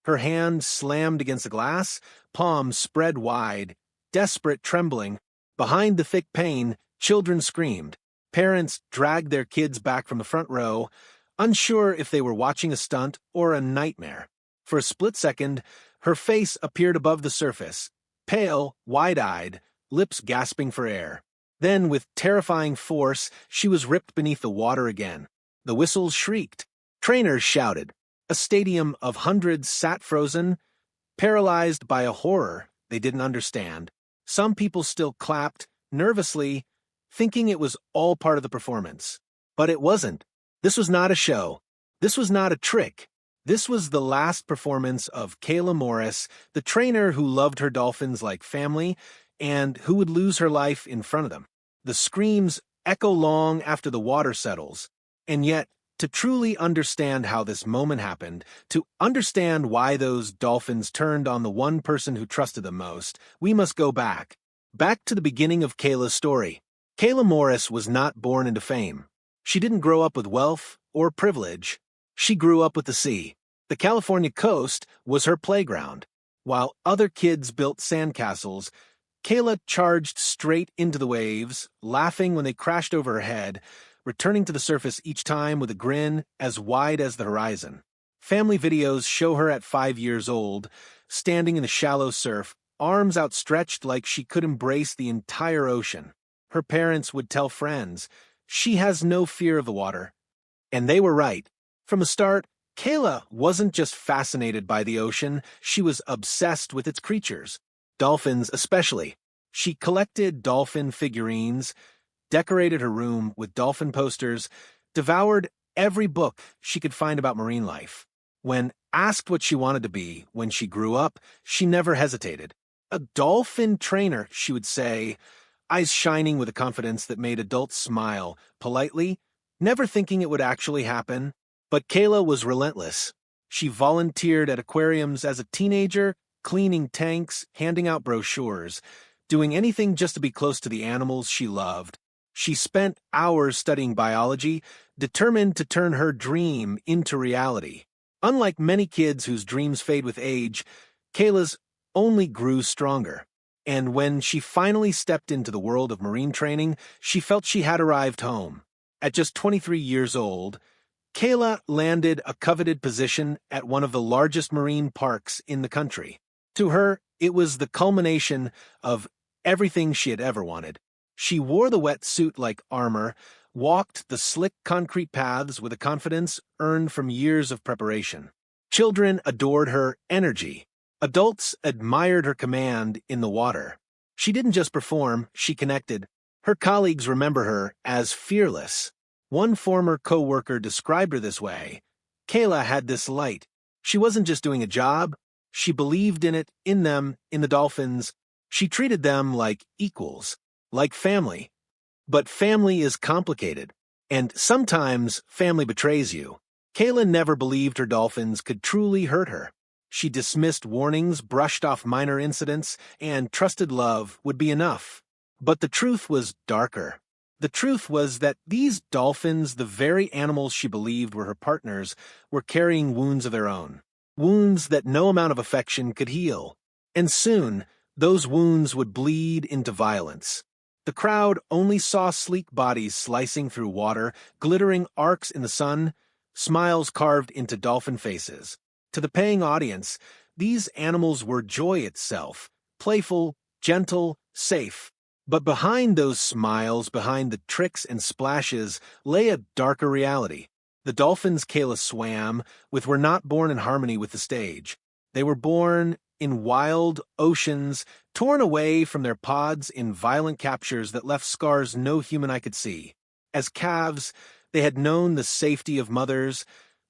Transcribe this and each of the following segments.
Her hand slammed against the glass, palms spread wide, desperate trembling. Behind the thick pain, children screamed. Parents dragged their kids back from the front row, unsure if they were watching a stunt or a nightmare. For a split second, her face appeared above the surface, pale, wide-eyed, lips gasping for air. Then, with terrifying force, she was ripped beneath the water again. The whistles shrieked. Trainers shouted. A stadium of hundreds sat frozen, paralyzed by a horror they didn't understand. Some people still clapped, nervously, thinking it was all part of the performance. But it wasn't. This was not a show. This was not a trick. This was the last performance of Kayla Morris, the trainer who loved her dolphins like family and who would lose her life in front of them. The screams echo long after the water settles. And yet, to truly understand how this moment happened, to understand why those dolphins turned on the one person who trusted them most, we must go back. Back to the beginning of Kayla's story. Kayla Morris was not born into fame. She didn't grow up with wealth or privilege. She grew up with the sea. The California coast was her playground. While other kids built sandcastles, Kayla charged straight into the waves, laughing when they crashed over her head, returning to the surface each time with a grin as wide as the horizon. Family videos show her at 5 years old, standing in the shallow surf, arms outstretched like she could embrace the entire ocean. Her parents would tell friends, "She has no fear of the water." And they were right. From the start, Kayla wasn't just fascinated by the ocean, she was obsessed with its creatures. Dolphins especially. She collected dolphin figurines, decorated her room with dolphin posters, devoured every book she could find about marine life. When asked what she wanted to be when she grew up, she never hesitated. "A dolphin trainer," she would say, eyes shining with a confidence that made adults smile, politely, never thinking it would actually happen. But Kayla was relentless. She volunteered at aquariums as a teenager, cleaning tanks, handing out brochures, doing anything just to be close to the animals she loved. She spent hours studying biology, determined to turn her dream into reality. Unlike many kids whose dreams fade with age, Kayla's only grew stronger. And when she finally stepped into the world of marine training, she felt she had arrived home. At just 23 years old, Kayla landed a coveted position at one of the largest marine parks in the country. To her, it was the culmination of everything she had ever wanted. She wore the wet suit like armor, walked the slick concrete paths with a confidence earned from years of preparation. Children adored her energy. Adults admired her command in the water. She didn't just perform, she connected. Her colleagues remember her as fearless. One former co-worker described her this way. Kayla had this light. She wasn't just doing a job. She believed in it, in them, in the dolphins. She treated them like equals, like family. But family is complicated, and sometimes family betrays you. Kayla never believed her dolphins could truly hurt her. She dismissed warnings, brushed off minor incidents, and trusted love would be enough. But the truth was darker. The truth was that these dolphins, the very animals she believed were her partners, were carrying wounds of their own. Wounds that no amount of affection could heal. And soon, those wounds would bleed into violence. The crowd only saw sleek bodies slicing through water, glittering arcs in the sun, smiles carved into dolphin faces. To the paying audience, these animals were joy itself, playful, gentle, safe. But behind those smiles, behind the tricks and splashes, lay a darker reality. The dolphins Kayla swam with were not born in harmony with the stage. They were born in wild oceans, torn away from their pods in violent captures that left scars no human eye could see. As calves, they had known the safety of mothers,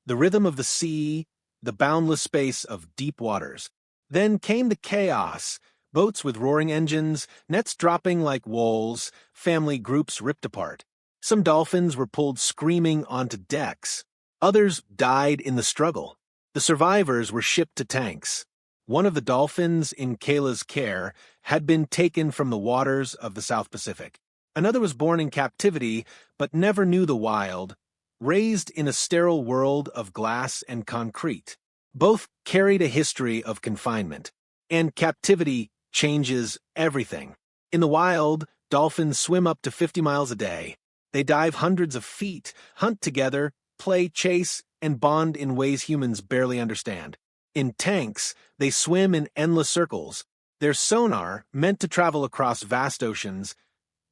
the rhythm of the sea, the boundless space of deep waters. Then came the chaos. Boats with roaring engines, nets dropping like walls, family groups ripped apart. Some dolphins were pulled screaming onto decks. Others died in the struggle. The survivors were shipped to tanks. One of the dolphins in Kayla's care had been taken from the waters of the South Pacific. Another was born in captivity, but never knew the wild, raised in a sterile world of glass and concrete. Both carried a history of confinement, and captivity changes everything. In the wild, dolphins swim up to 50 miles a day. They dive hundreds of feet, hunt together, play chase, and bond in ways humans barely understand. In tanks, they swim in endless circles. Their sonar, meant to travel across vast oceans,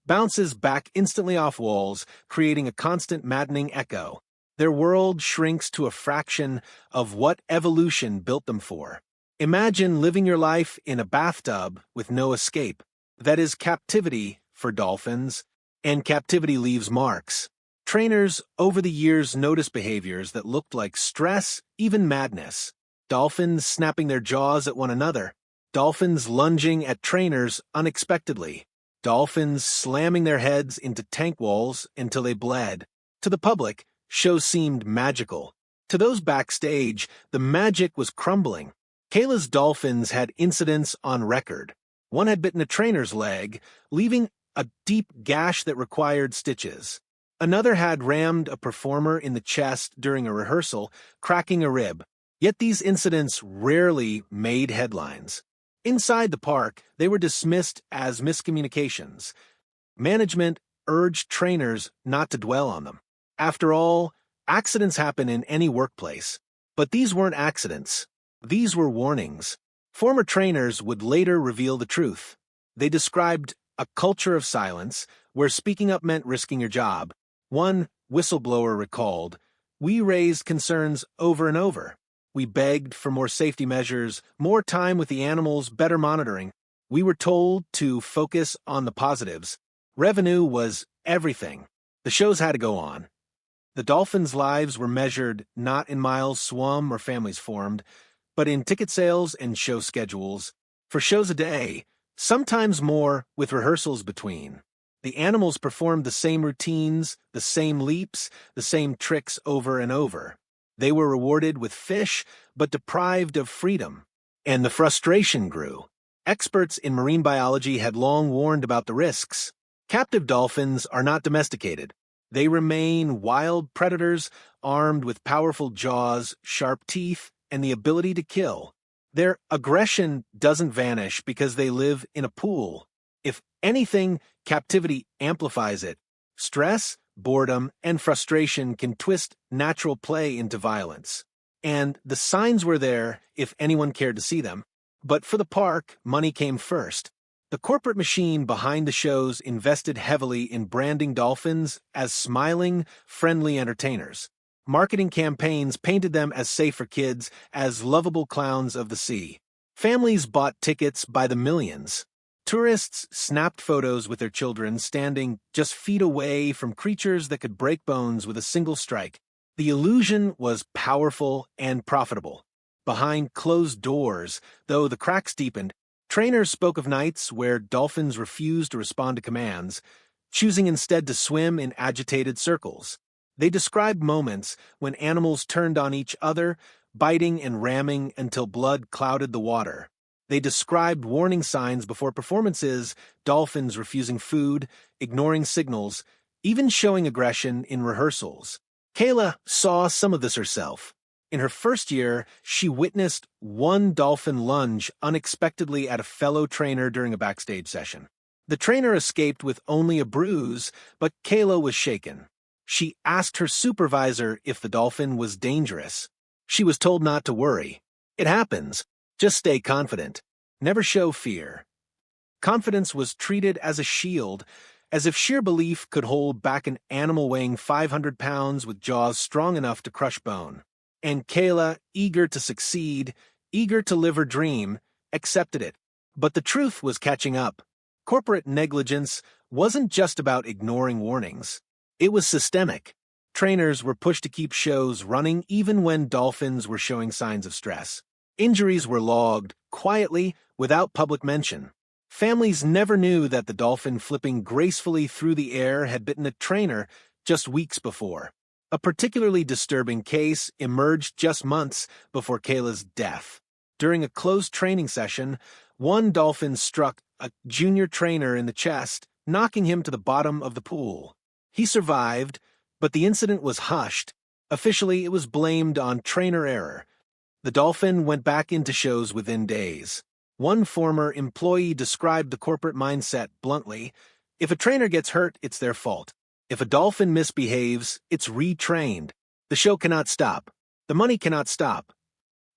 bounces back instantly off walls, creating a constant maddening echo. Their world shrinks to a fraction of what evolution built them for. Imagine living your life in a bathtub with no escape. That is captivity for dolphins, and captivity leaves marks. Trainers over the years noticed behaviors that looked like stress, even madness. Dolphins snapping their jaws at one another. Dolphins lunging at trainers unexpectedly. Dolphins slamming their heads into tank walls until they bled. To the public, shows seemed magical. To those backstage, the magic was crumbling. Kayla's dolphins had incidents on record. One had bitten a trainer's leg, leaving a deep gash that required stitches. Another had rammed a performer in the chest during a rehearsal, cracking a rib. Yet these incidents rarely made headlines. Inside the park, they were dismissed as miscommunications. Management urged trainers not to dwell on them. After all, accidents happen in any workplace. But these weren't accidents. These were warnings. Former trainers would later reveal the truth. They described a culture of silence where speaking up meant risking your job. One whistleblower recalled, "We raised concerns over and over. We begged for more safety measures, more time with the animals, better monitoring. We were told to focus on the positives. Revenue was everything. The shows had to go on." The Dolphins' lives were measured not in miles swum or families formed, but in ticket sales and show schedules. For shows a day, sometimes more with rehearsals between. The animals performed the same routines, the same leaps, the same tricks over and over. They were rewarded with fish, but deprived of freedom. And the frustration grew. Experts in marine biology had long warned about the risks. Captive dolphins are not domesticated. They remain wild predators, armed with powerful jaws, sharp teeth, and the ability to kill. Their aggression doesn't vanish because they live in a pool. If anything, captivity amplifies it. Stress, boredom, and frustration can twist natural play into violence. And the signs were there if anyone cared to see them. But for the park, money came first. The corporate machine behind the shows invested heavily in branding dolphins as smiling, friendly entertainers. Marketing campaigns painted them as safe for kids, as lovable clowns of the sea. Families bought tickets by the millions. Tourists snapped photos with their children standing just feet away from creatures that could break bones with a single strike. The illusion was powerful and profitable. Behind closed doors, though the cracks deepened, trainers spoke of nights where dolphins refused to respond to commands, choosing instead to swim in agitated circles. They described moments when animals turned on each other, biting and ramming until blood clouded the water. They described warning signs before performances, dolphins refusing food, ignoring signals, even showing aggression in rehearsals. Kayla saw some of this herself. In her first year, she witnessed one dolphin lunge unexpectedly at a fellow trainer during a backstage session. The trainer escaped with only a bruise, but Kayla was shaken. She asked her supervisor if the dolphin was dangerous. She was told not to worry. "It happens. Just stay confident. Never show fear." Confidence was treated as a shield, as if sheer belief could hold back an animal weighing 500 pounds with jaws strong enough to crush bone. And Kayla, eager to succeed, eager to live her dream, accepted it. But the truth was catching up. Corporate negligence wasn't just about ignoring warnings. It was systemic. Trainers were pushed to keep shows running even when dolphins were showing signs of stress. Injuries were logged, quietly, without public mention. Families never knew that the dolphin flipping gracefully through the air had bitten a trainer just weeks before. A particularly disturbing case emerged just months before Kayla's death. During a closed training session, one dolphin struck a junior trainer in the chest, knocking him to the bottom of the pool. He survived, but the incident was hushed. Officially, it was blamed on trainer error. The Dolphin went back into shows within days. One former employee described the corporate mindset bluntly: if a trainer gets hurt, it's their fault. If a dolphin misbehaves, it's retrained. The show cannot stop. The money cannot stop.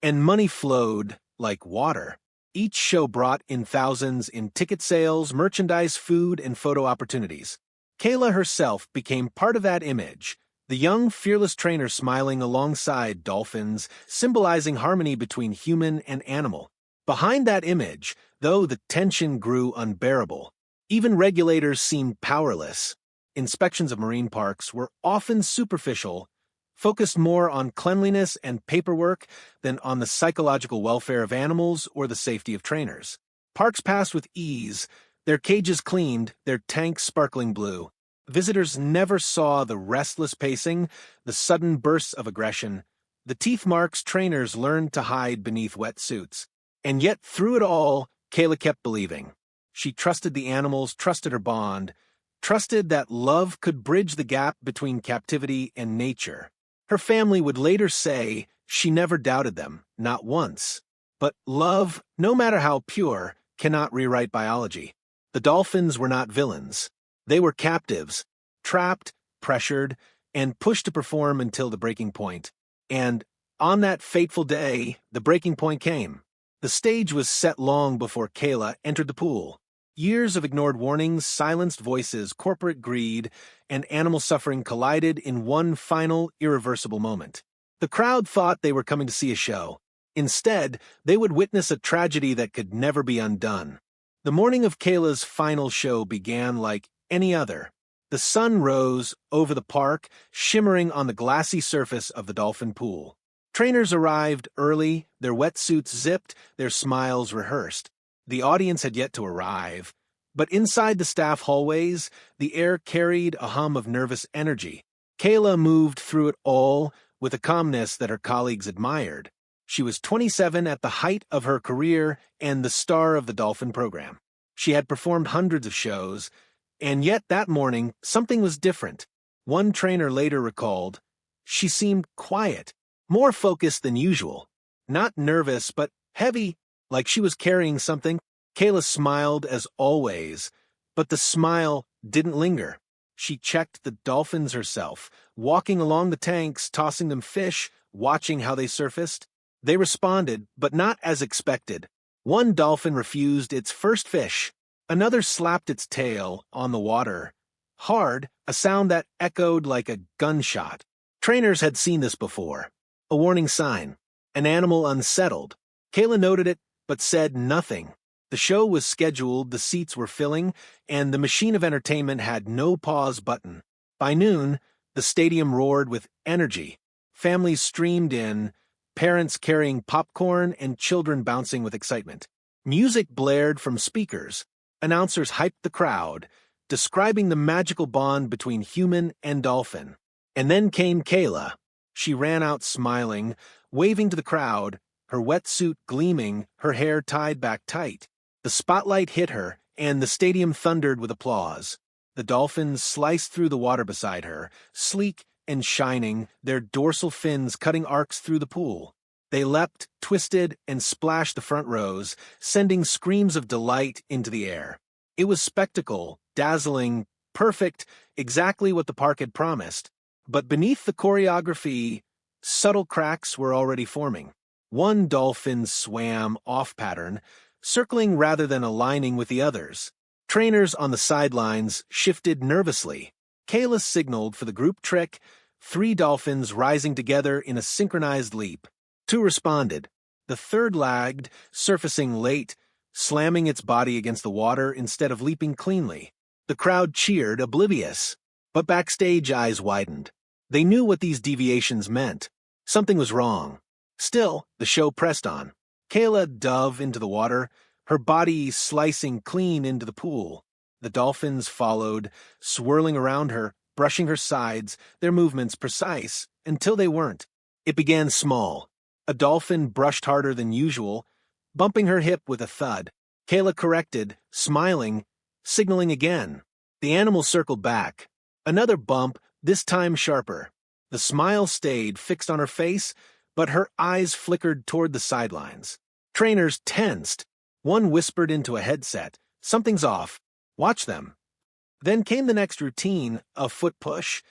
And money flowed like water. Each show brought in thousands in ticket sales, merchandise, food, and photo opportunities. Kayla herself became part of that image, the young, fearless trainer smiling alongside dolphins, symbolizing harmony between human and animal. Behind that image, though, the tension grew unbearable. Even regulators seemed powerless. Inspections of marine parks were often superficial, focused more on cleanliness and paperwork than on the psychological welfare of animals or the safety of trainers. Parks passed with ease, their cages cleaned, their tanks sparkling blue. Visitors never saw the restless pacing, the sudden bursts of aggression, the teeth marks trainers learned to hide beneath wet suits. And yet, through it all, Kayla kept believing. She trusted the animals, trusted her bond, trusted that love could bridge the gap between captivity and nature. Her family would later say she never doubted them, not once. But love, no matter how pure, cannot rewrite biology. The dolphins were not villains. They were captives, trapped, pressured, and pushed to perform until the breaking point. And on that fateful day, the breaking point came. The stage was set long before Kayla entered the pool. Years of ignored warnings, silenced voices, corporate greed, and animal suffering collided in one final, irreversible moment. The crowd thought they were coming to see a show. Instead, they would witness a tragedy that could never be undone. The morning of Kayla's final show began like any other. The sun rose over the park, shimmering on the glassy surface of the dolphin pool. Trainers arrived early, their wetsuits zipped, their smiles rehearsed. The audience had yet to arrive, but inside the staff hallways, the air carried a hum of nervous energy. Kayla moved through it all with a calmness that her colleagues admired. She was 27 at the height of her career and the star of the Dolphin program. She had performed hundreds of shows, and yet that morning, something was different. One trainer later recalled, she seemed quiet, more focused than usual. Not nervous, but heavy, like she was carrying something. Kayla smiled as always, but the smile didn't linger. She checked the dolphins herself, walking along the tanks, tossing them fish, watching how they surfaced. They responded, but not as expected. One dolphin refused its first fish. Another slapped its tail on the water. Hard, a sound that echoed like a gunshot. Trainers had seen this before. A warning sign. An animal unsettled. Kayla noted it, but said nothing. The show was scheduled, the seats were filling, and the machine of entertainment had no pause button. By noon, the stadium roared with energy. Families streamed in, parents carrying popcorn and children bouncing with excitement. Music blared from speakers. Announcers hyped the crowd, describing the magical bond between human and dolphin. And then came Kayla. She ran out smiling, waving to the crowd, her wetsuit gleaming, her hair tied back tight. The spotlight hit her, and the stadium thundered with applause. The dolphins sliced through the water beside her, sleek and shining, their dorsal fins cutting arcs through the pool. They leapt, twisted, and splashed the front rows, sending screams of delight into the air. It was spectacle, dazzling, perfect, exactly what the park had promised. But beneath the choreography, subtle cracks were already forming. One dolphin swam off-pattern, circling rather than aligning with the others. Trainers on the sidelines shifted nervously. Kayla signaled for the group trick, 3 dolphins rising together in a synchronized leap. 2 responded. The third lagged, surfacing late, slamming its body against the water instead of leaping cleanly. The crowd cheered, oblivious. But backstage eyes widened. They knew what these deviations meant. Something was wrong. Still, the show pressed on. Kayla dove into the water, her body slicing clean into the pool. The dolphins followed, swirling around her, brushing her sides, their movements precise, until they weren't. It began small. A dolphin brushed harder than usual, bumping her hip with a thud. Kayla corrected, smiling, signaling again. The animal circled back. Another bump, this time sharper. The smile stayed fixed on her face, but her eyes flickered toward the sidelines. Trainers tensed. One whispered into a headset, "Something's off. Watch them." Then came the next routine, a foot push.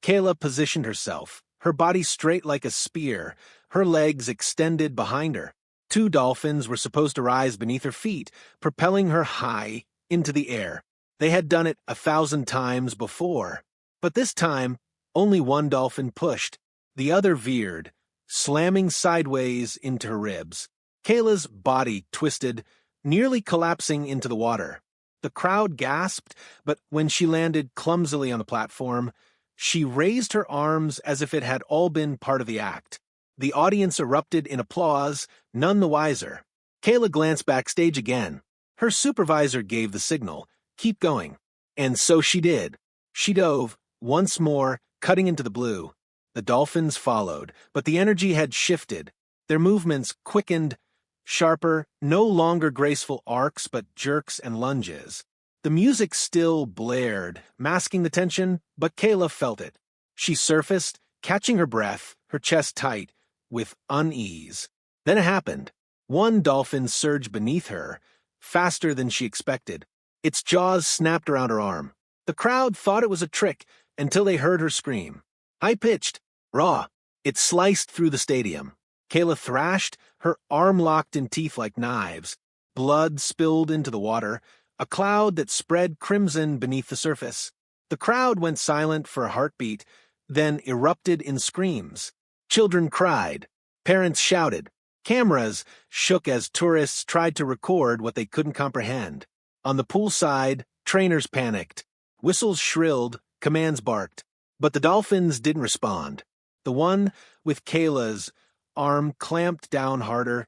Kayla positioned herself, her body straight like a spear, her legs extended behind her. Two dolphins were supposed to rise beneath her feet, propelling her high into the air. They had done it 1,000 times before. But this time, only one dolphin pushed. The other veered, slamming sideways into her ribs. Kayla's body twisted, nearly collapsing into the water. The crowd gasped, but when she landed clumsily on the platform, she raised her arms as if it had all been part of the act. The audience erupted in applause, none the wiser. Kayla glanced backstage again. Her supervisor gave the signal, "Keep going." And so she did. She dove, once more, cutting into the blue. The dolphins followed, but the energy had shifted. Their movements quickened, sharper, no longer graceful arcs but jerks and lunges. The music still blared, masking the tension, but Kayla felt it. She surfaced, catching her breath, her chest tight, with unease. Then it happened. One dolphin surged beneath her, faster than she expected. Its jaws snapped around her arm. The crowd thought it was a trick until they heard her scream. High-pitched, raw. It sliced through the stadium. Kayla thrashed, her arm locked in teeth like knives. Blood spilled into the water, a cloud that spread crimson beneath the surface. The crowd went silent for a heartbeat, then erupted in screams. Children cried. Parents shouted. Cameras shook as tourists tried to record what they couldn't comprehend. On the poolside, trainers panicked. Whistles shrilled, commands barked. But the dolphins didn't respond. The one with Kayla's arm clamped down harder,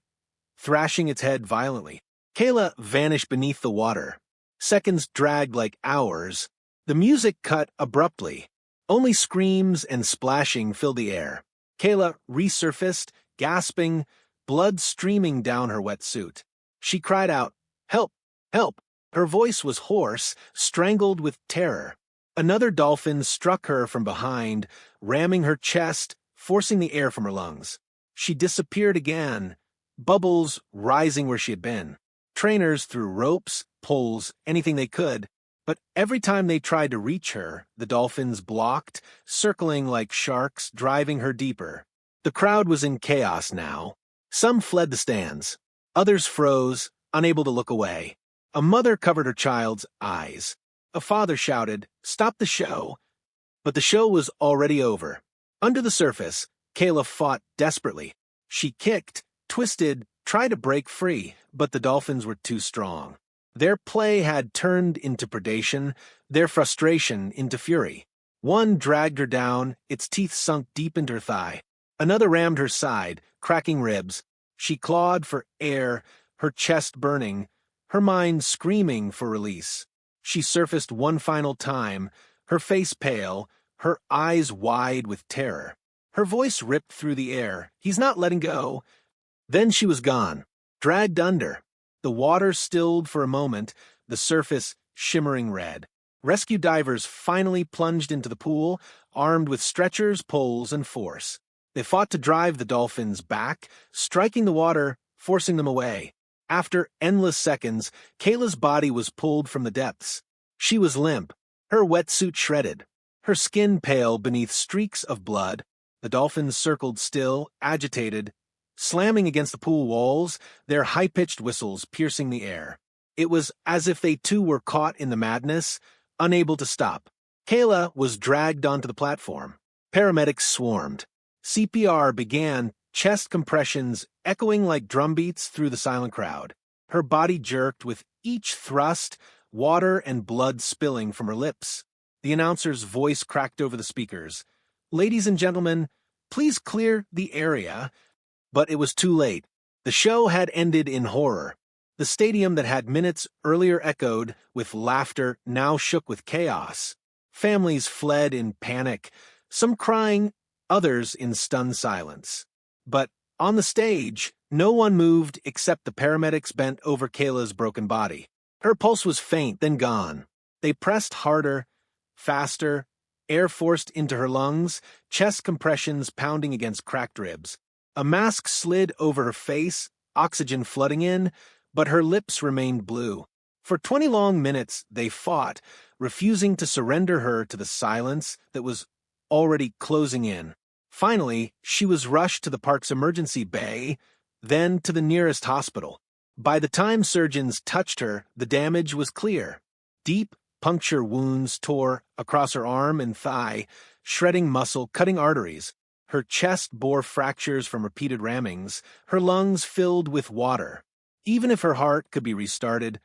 thrashing its head violently. Kayla vanished beneath the water. Seconds dragged like hours. The music cut abruptly. Only screams and splashing filled the air. Kayla resurfaced, gasping, blood streaming down her wetsuit. She cried out, "Help! Help!" Her voice was hoarse, strangled with terror. Another dolphin struck her from behind, ramming her chest, forcing the air from her lungs. She disappeared again, bubbles rising where she had been. Trainers threw ropes, poles, anything they could, but every time they tried to reach her, the dolphins blocked, circling like sharks, driving her deeper. The crowd was in chaos now. Some fled the stands. Others froze, unable to look away. A mother covered her child's eyes. A father shouted, "Stop the show!" But the show was already over. Under the surface, Kayla fought desperately. She kicked, twisted, tried to break free, but the dolphins were too strong. Their play had turned into predation, their frustration into fury. One dragged her down, its teeth sunk deep into her thigh. Another rammed her side, cracking ribs. She clawed for air, her chest burning, her mind screaming for release. She surfaced one final time, her face pale, her eyes wide with terror. Her voice ripped through the air. "He's not letting go." Then she was gone, dragged under. The water stilled for a moment, the surface shimmering red. Rescue divers finally plunged into the pool, armed with stretchers, poles, and force. They fought to drive the dolphins back, striking the water, forcing them away. After endless seconds, Kayla's body was pulled from the depths. She was limp, her wetsuit shredded, her skin pale beneath streaks of blood. The dolphins circled still, agitated, slamming against the pool walls, their high-pitched whistles piercing the air. It was as if they too were caught in the madness, unable to stop. Kayla was dragged onto the platform. Paramedics swarmed. CPR began, chest compressions echoing like drumbeats through the silent crowd. Her body jerked with each thrust, water and blood spilling from her lips. The announcer's voice cracked over the speakers. "Ladies and gentlemen, please clear the area." But it was too late. The show had ended in horror. The stadium that had minutes earlier echoed with laughter now shook with chaos. Families fled in panic, some crying, others in stunned silence. But on the stage, no one moved except the paramedics bent over Kayla's broken body. Her pulse was faint, then gone. They pressed harder, faster, air forced into her lungs, chest compressions pounding against cracked ribs. A mask slid over her face, oxygen flooding in, but her lips remained blue. For 20 long minutes they fought, refusing to surrender her to the silence that was already closing in. Finally, she was rushed to the park's emergency bay, then to the nearest hospital. By the time surgeons touched her, the damage was clear. Deep puncture wounds tore across her arm and thigh, shredding muscle, cutting arteries. Her chest bore fractures from repeated rammings, her lungs filled with water. Even if her heart could be restarted,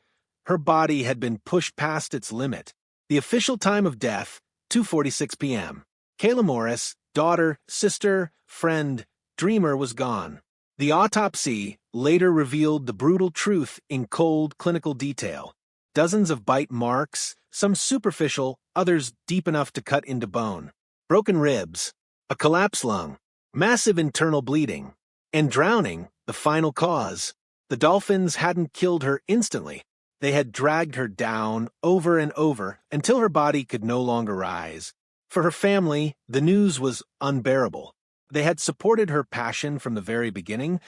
her body had been pushed past its limit. The official time of death, 2:46 p.m. Kayla Morris, daughter, sister, friend, dreamer, was gone. The autopsy later revealed the brutal truth in cold clinical detail. Dozens of bite marks, some superficial, others deep enough to cut into bone. Broken ribs, a collapsed lung, massive internal bleeding, and drowning, the final cause. The Dolphins hadn't killed her instantly. They had dragged her down over and over until her body could no longer rise. For her family, the news was unbearable. They had supported her passion from the very beginning,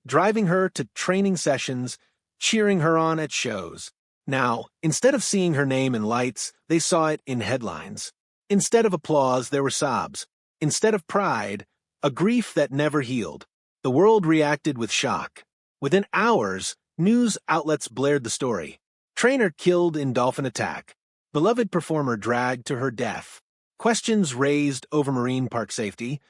driving her to training sessions, cheering her on at shows. Now, instead of seeing her name in lights, they saw it in headlines. Instead of applause, there were sobs. Instead of pride, a grief that never healed. The world reacted with shock. Within hours, news outlets blared the story. Trainer killed in dolphin attack. Beloved performer dragged to her death. Questions raised over marine park safety.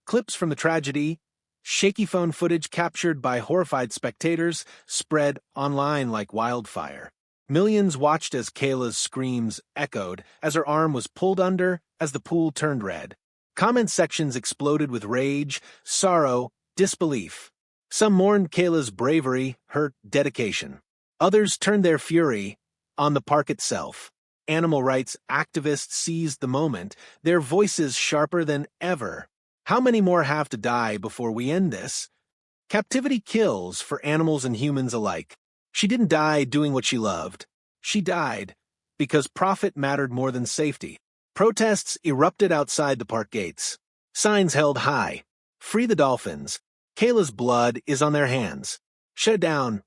Clips from the tragedy, shaky phone footage captured by horrified spectators, spread online like wildfire. Millions watched as Kayla's screams echoed, as her arm was pulled under, as the pool turned red. Comment sections exploded with rage, sorrow, disbelief. Some mourned Kayla's bravery, her dedication. Others turned their fury on the park itself. Animal rights activists seized the moment, their voices sharper than ever. How many more have to die before we end this? Captivity kills for animals and humans alike. She didn't die doing what she loved. She died because profit mattered more than safety. Protests erupted outside the park gates. Signs held high. Free the Dolphins. Kayla's blood is on their hands. Shut it down.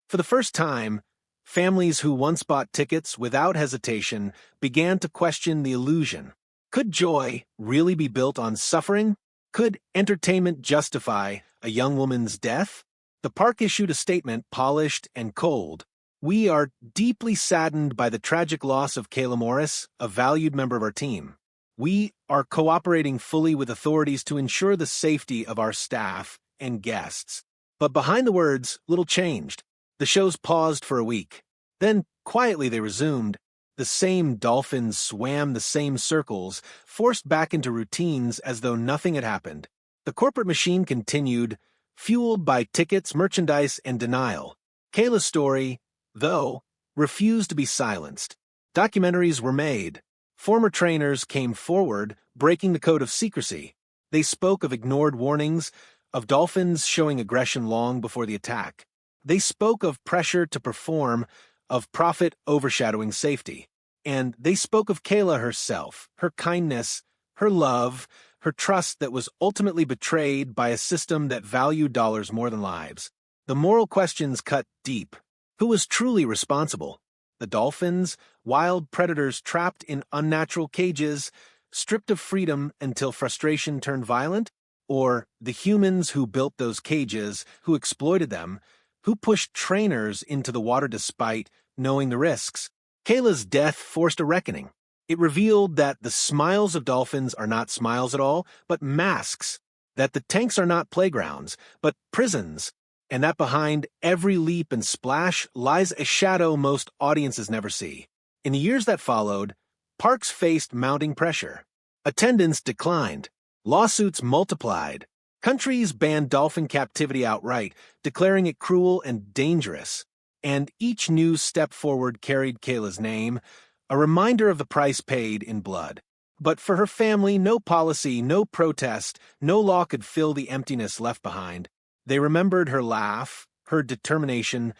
For the first time, families who once bought tickets without hesitation began to question the illusion. Could joy really be built on suffering? Could entertainment justify a young woman's death? The park issued a statement, polished and cold. We are deeply saddened by the tragic loss of Kayla Morris, a valued member of our team. We are cooperating fully with authorities to ensure the safety of our staff and guests. But behind the words, little changed. The shows paused for a week. Then, quietly they resumed. The same dolphins swam the same circles, forced back into routines as though nothing had happened. The corporate machine continued, fueled by tickets, merchandise, and denial. Kayla's story, though, refused to be silenced. Documentaries were made. Former trainers came forward, breaking the code of secrecy. They spoke of ignored warnings, of dolphins showing aggression long before the attack. They spoke of pressure to perform, of profit overshadowing safety. And they spoke of Kayla herself, her kindness, her love, her trust that was ultimately betrayed by a system that valued dollars more than lives. The moral questions cut deep. Who was truly responsible? The dolphins, wild predators trapped in unnatural cages, stripped of freedom until frustration turned violent? Or the humans who built those cages, who exploited them, who pushed trainers into the water despite knowing the risks? Kayla's death forced a reckoning. It revealed that the smiles of dolphins are not smiles at all, but masks, that the tanks are not playgrounds, but prisons, and that behind every leap and splash lies a shadow most audiences never see. In the years that followed, parks faced mounting pressure. Attendance declined. Lawsuits multiplied. Countries banned dolphin captivity outright, declaring it cruel and dangerous. And each new step forward carried Kayla's name, a reminder of the price paid in blood. But for her family, no policy, no protest, no law could fill the emptiness left behind. They remembered her laugh, her determination,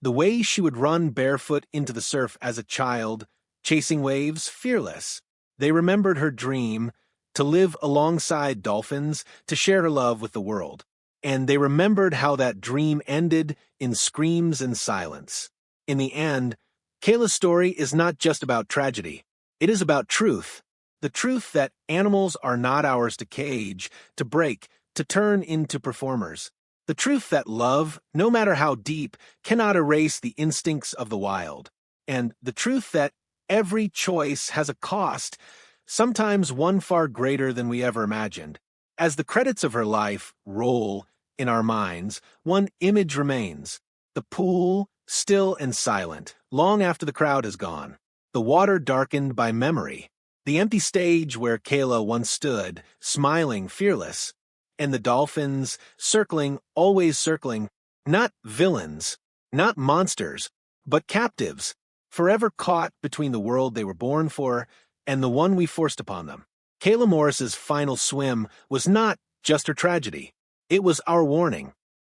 the way she would run barefoot into the surf as a child, chasing waves, fearless. They remembered her dream, to live alongside dolphins, to share her love with the world. and they remembered how that dream ended in screams and silence. In the end, Kayla's story is not just about tragedy. It is about truth. The truth that animals are not ours to cage, to break, to turn into performers. The truth that love, no matter how deep, cannot erase the instincts of the wild. And the truth that every choice has a cost, sometimes one far greater than we ever imagined. As the credits of her life roll in our minds, one image remains. The pool, still and silent, long after the crowd has gone. The water darkened by memory. The empty stage where Kayla once stood, smiling, fearless. And the dolphins, circling, always circling, not villains, not monsters, but captives, forever caught between the world they were born for and the one we forced upon them. Kayla Morris's final swim was not just her tragedy. It was our warning.